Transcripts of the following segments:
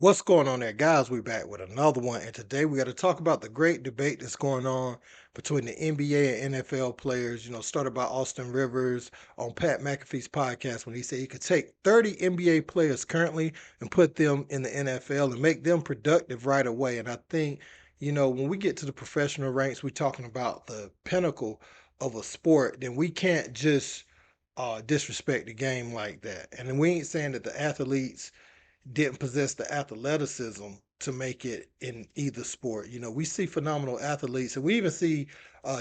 What's going on there, guys? We're back with another one, and today we got to talk about the great debate that's going on between the NBA and NFL players. Started by Austin Rivers on Pat McAfee's podcast when he said he could take 30 NBA players currently and put them in the NFL and make them productive right away. And I think, when we get to the professional ranks, we're talking about the pinnacle of a sport, then we can't just disrespect the game like that. And then we ain't saying that the athletes didn't possess the athleticism to make it in either sport. We see phenomenal athletes, and we even see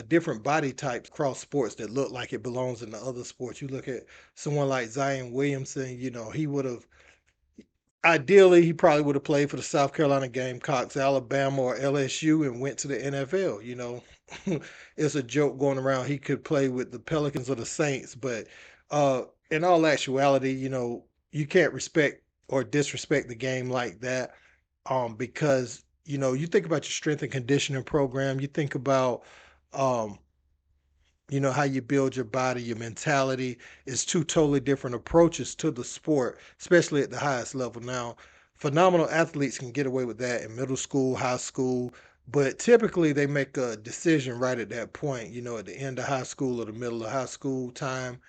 different body types across sports that look like it belongs in the other sports. You look at someone like Zion Williamson. He would have ideally he probably would have played for the South Carolina Gamecocks, Alabama, or LSU, and went to the NFL. It's a joke going around he could play with the Pelicans or the Saints, but in all actuality, you can't respect or disrespect the game like that, because you think about your strength and conditioning program, you think about um, how you build your body, your mentality is two totally different approaches to the sport, especially at the highest level. Now, phenomenal athletes can get away with that in middle school, high school, but typically they make a decision right at that point, at the end of high school or the middle of high school time,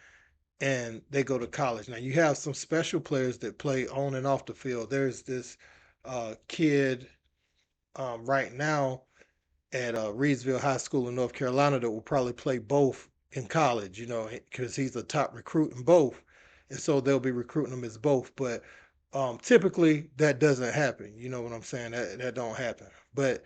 and they go to college. Now, you have some special players that play on and off the field. There's this kid right now at Reedsville High School in North Carolina that will probably play both in college, because he's a top recruit in both. And so they'll be recruiting him as both. But typically that doesn't happen. You know what I'm saying? That don't happen. But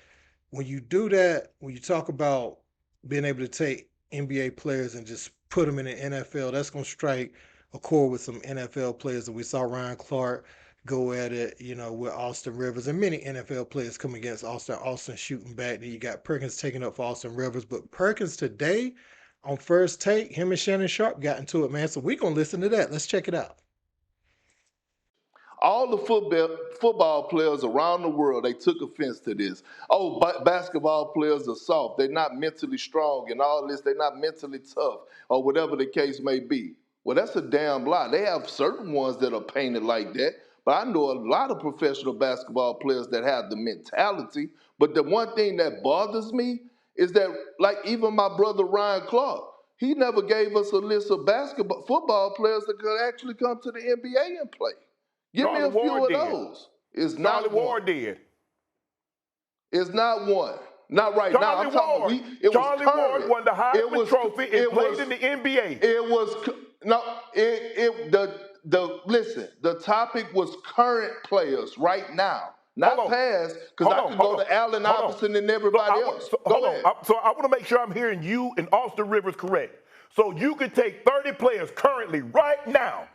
when you do that, when you talk about being able to take NBA players and just put them in the NFL, that's going to strike a chord with some NFL players. And we saw Ryan Clark go at it, with Austin Rivers, and many NFL players come against Austin shooting back. Then you got Perkins taking up for Austin Rivers. But Perkins today on First Take, him and Shannon Sharpe got into it, man. So we're going to listen to that. Let's check it out. All the football players around the world, they took offense to this. Oh, basketball players are soft. They're not mentally strong and all this. They're not mentally tough or whatever the case may be. Well, that's a damn lie. They have certain ones that are painted like that, but I know a lot of professional basketball players that have the mentality. But the one thing that bothers me is that, like, even my brother Ryan Clark, he never gave us a list of football players that could actually come to the NBA and play. Give me a few of those. It's not Ward did. It's not one. Not right now. I'm talking. Charlie Ward won the Heisman Trophy and played in the NBA. It was no. Listen. The topic was current players right now, not past. Because I could go to Allen Iverson and everybody else. Go ahead. So I want to make sure I'm hearing you and Austin Rivers correct. So you could take 30 players currently right now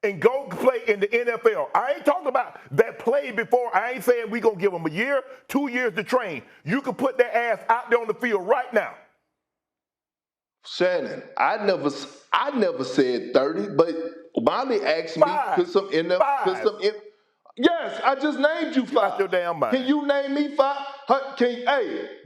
and go play in the NFL. I ain't talking about that played before. I ain't saying we gonna give them a year, 2 years to train. You can put their ass out there on the field right now. Shannon, I never said 30, but Molly asked me put some in there. Yes, I just named you 5. Your damn mind. Can you name me 5? Can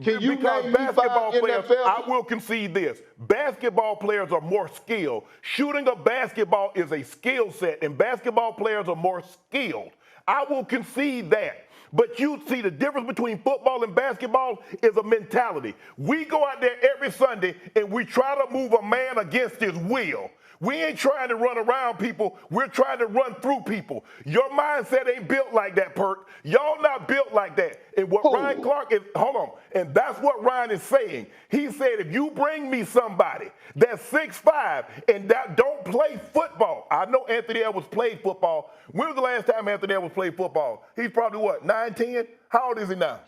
you name me 5 players, NFL? I will concede this. Basketball players are more skilled. Shooting a basketball is a skill set, and basketball players are more skilled. I will concede that. But you see, the difference between football and basketball is a mentality. We go out there every Sunday and we try to move a man against his will. We ain't trying to run around people. We're trying to run through people. Your mindset ain't built like that, Perk. Y'all not built like that. And what Ryan Clark is, hold on, and that's what Ryan is saying. He said, if you bring me somebody that's 6'5" and that don't play football. I know Anthony Edwards played football. When was the last time Anthony Edwards played football? He's probably what, 9, 10? How old is he now?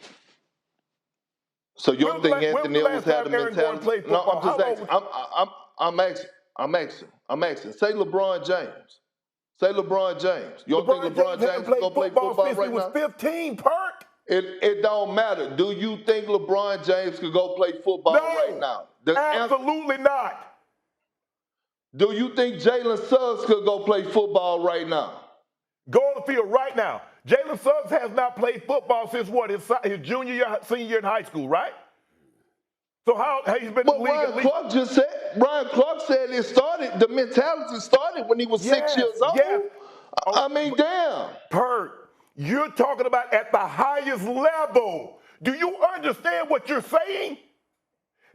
So you don't think Anthony Edwards had a mentality? No, I'm just asking. I'm asking. Say LeBron James. You don't think LeBron James can go play football right now? He was 15, Perk. It don't matter. Do you think LeBron James could go play football right now? Absolutely not. Do you think Jalen Suggs could go play football right now? Go on the field right now. Jalen Suggs has not played football since what? His junior year, senior year in high school, right? So how he's been in the league? Ryan Clark said it started. The mentality started when he was 6 years old. Yes. I mean, damn. Perk, You're talking about at the highest level. Do you understand what you're saying?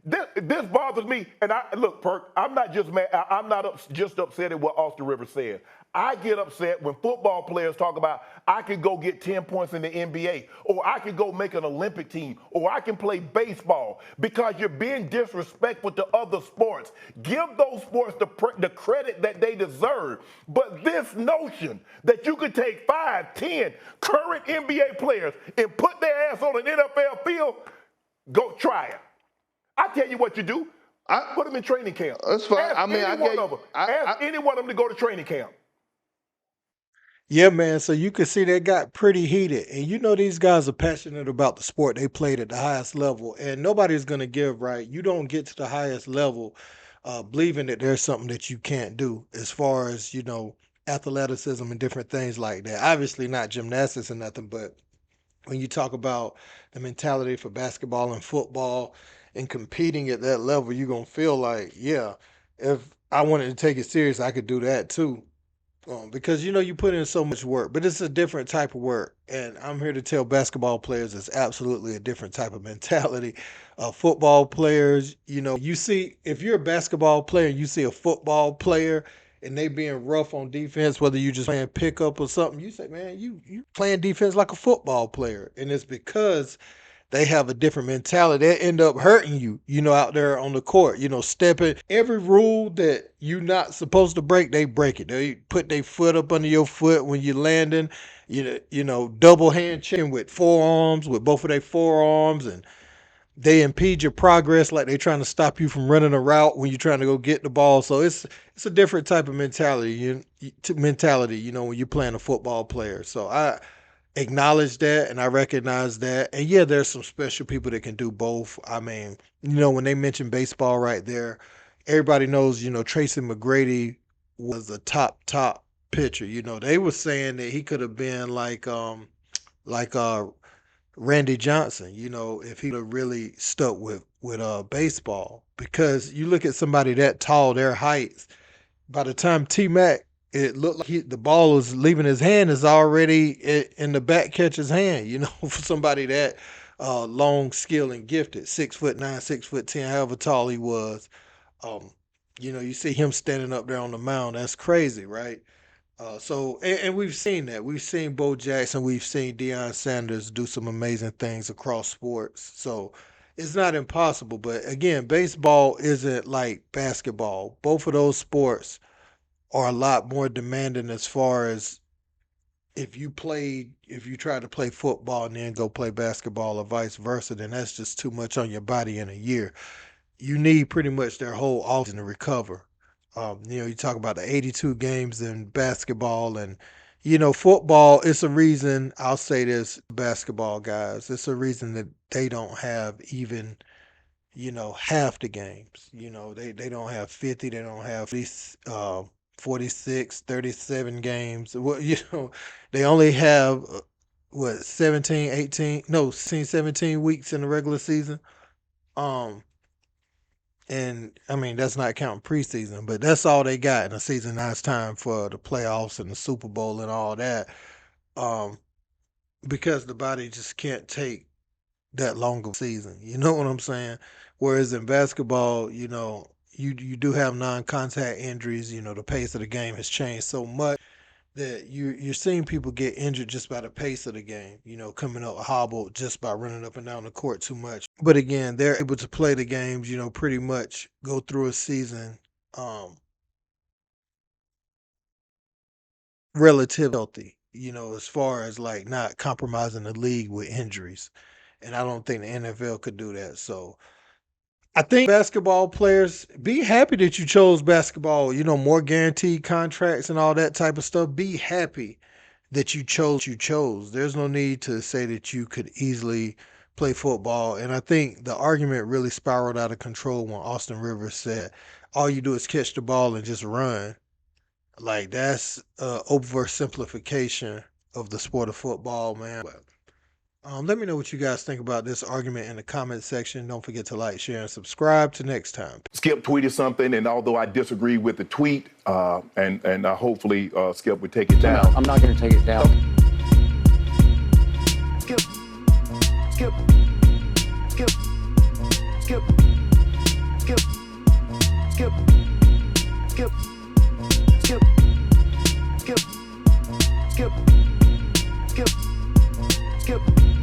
This bothers me, and look, Perk. I'm not just mad. I'm not just upset at what Austin Rivers said. I get upset when football players talk about I could go get 10 points in the NBA, or I could go make an Olympic team, or I can play baseball because you're being disrespectful to other sports. Give those sports the credit that they deserve. But this notion that you could take 5, 10 current NBA players and put their ass on an NFL field, go try it. I tell you what you do. Put them in training camp. That's fine. Ask any one of them to go to training camp. Yeah, man. So you can see that got pretty heated. And you know these guys are passionate about the sport. They played at the highest level. And nobody's gonna give, right? You don't get to the highest level believing that there's something that you can't do as far as, athleticism and different things like that. Obviously not gymnastics or nothing, but when you talk about the mentality for basketball and football and competing at that level, you're gonna feel like, yeah, if I wanted to take it serious, I could do that too. Because you put in so much work, but it's a different type of work. And I'm here to tell basketball players it's absolutely a different type of mentality. Football players, you see, if you're a basketball player and you see a football player and they being rough on defense, whether you just playing pickup or something, you say, man, you playing defense like a football player. And it's because they have a different mentality. They end up hurting you, out there on the court, stepping every rule that you're not supposed to break, they break it. They put their foot up under your foot when you're landing, double hand checking with forearms, with both of their forearms, and they impede your progress like they're trying to stop you from running a route when you're trying to go get the ball. So it's a different type of mentality, when you're playing a football player. So I acknowledge that and I recognize that. And yeah, there's some special people that can do both. I mean, when they mention baseball right there, everybody knows, Tracy McGrady was a top pitcher. They were saying that he could have been like Randy Johnson, if he'd have really stuck with baseball. Because you look at somebody that tall, their heights, by the time T-Mac, it looked like the ball was leaving his hand is already in the back catcher's hand, for somebody that long, skilled, and gifted, 6'9", 6'10", however tall he was. You see him standing up there on the mound. That's crazy, right? And we've seen that. We've seen Bo Jackson. We've seen Deion Sanders do some amazing things across sports. So it's not impossible. But again, baseball isn't like basketball. Both of those sports are a lot more demanding as far as if you try to play football and then go play basketball or vice versa, then that's just too much on your body in a year. You need pretty much their whole offseason to recover. You talk about the 82 games in basketball and, football, it's a reason, I'll say this, basketball guys, it's a reason that they don't have even, half the games. They don't have 50, they don't have 46, 37 games. Well, they only have, 17, 18, no, 16, 17 weeks in the regular season. Um, and I mean, that's not counting preseason, but that's all they got in the season. Now it's time for the playoffs and the Super Bowl and all that. Um, because the body just can't take that long of a season. You know what I'm saying? Whereas in basketball, you do have non-contact injuries. The pace of the game has changed so much that you're seeing people get injured just by the pace of the game, coming up hobbled just by running up and down the court too much. But again, they're able to play the games, pretty much go through a season relatively healthy, as far as like not compromising the league with injuries. And I don't think the NFL could do that. So I think basketball players, be happy that you chose basketball, more guaranteed contracts and all that type of stuff. Be happy that you chose. There's no need to say that you could easily play football. And I think the argument really spiraled out of control when Austin Rivers said, all you do is catch the ball and just run. Like that's oversimplification of the sport of football, man. Let me know what you guys think about this argument in the comment section. Don't forget to like, share, and subscribe. To next time. Skip tweeted something, and although I disagree with the tweet, and hopefully Skip would take it down. I'm not going to take it down. skip, skip, skip, skip, skip, skip, skip, skip, skip, skip, skip.